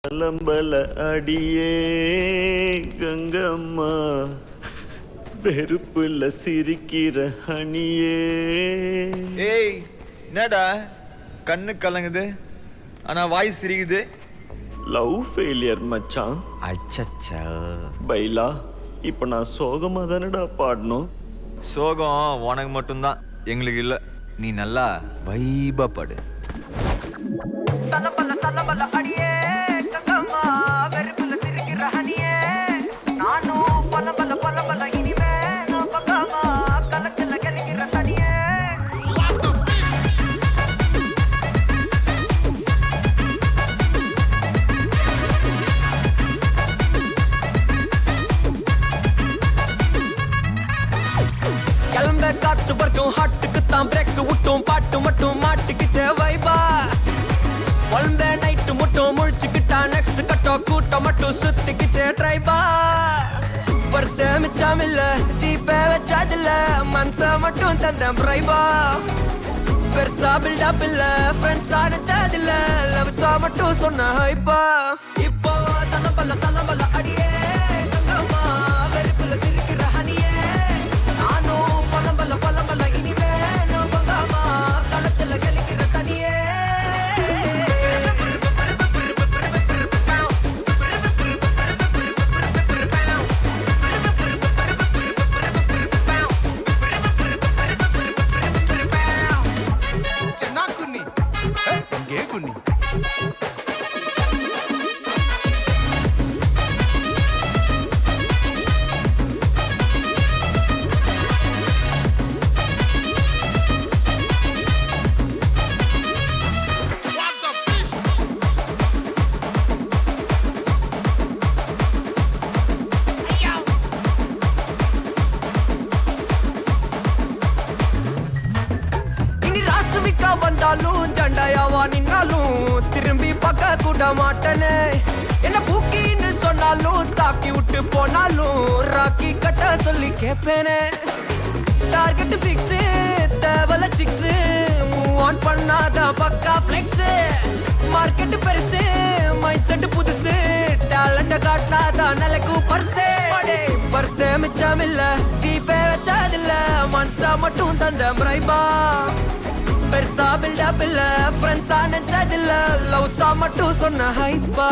அலம்பல அடியே கங்கம்மா வெறுப்புல சிரிக்கிற ஹனியே. ஏய் என்னடா கண்ணு கலங்குது ஆனா வாய் சிரிக்குது. லவ் ஃபெயிலியர் மச்சான். அச்சச்சா பைலா இப்போ நான் சோகமா தானடா பாடணும். சோகம் உனக்கு மட்டும்தான், எங்களுக்கு இல்லை. நீ நல்லா வைபா பாடு. கிளம்ப காத்து வரைக்கும் ஹாட்டுக்கு தான் பிரேக் விட்டும் பாட்டு மட்டும் மாட்டுக்குச்சே வைபா. ஒன்ப நைட்டு மட்டும் முழிச்சுக்கிட்டா நெக்ஸ்ட் கட்டோ கூட்டம் மட்டும் சுத்திக்குச்சே ட்ரைபா. பர்ச மிச்சாமில்ல ஜீப்பே வச்சாதில்ல மனச மட்டும் தந்தேன் பிரைபா. பெருசா பில்டப் இல்ல ஃப்ரெண்ட்ஸா நினைச்சதில்ல லவ்ஸா மட்டும் சொன்ன ஹைப்பா. இப்போ சலம்பல்ல அடியே கங்கம்மா வெறுப்புல சிரிக்கிற ஹனியே. நானும் பழம்பல்ல இனிமே நான் பங்காமா களத்துல கலிக்கிற தனியே. வந்தாலும் ஜண்டாயாவா நின்னாலும் திரும்பி பார்க்க கூட மாட்டனே. என்ன பூக்கின்னு சொன்னாலும் தாக்கி விட்டு போனாலும் ராக்கி கட்ட சொல்லி கேட்பேனே. டார்கெட் ஃபிக்ஸ் தேவல சிக்ஸ் மூவ் ஆன் பண்ணாத பக்கா ஃபிளெக்ஸ். மார்க்கெட் பெருசு மைண்ட் செட் புதுசு டேலண்ட காட்டினாத நிலைக்கு பர்சே. பர்சே மிச்சமில்ல ஜீப்பே வச்சதில்ல மனசா மட்டும் தந்த பிரைபா. பெருசா பில்டப் இல்ல ஃப்ரெண்ட்ஸா நினைச்சதில்ல லவ்ஸா மட்டும் சொன்ன ஹைப்பா.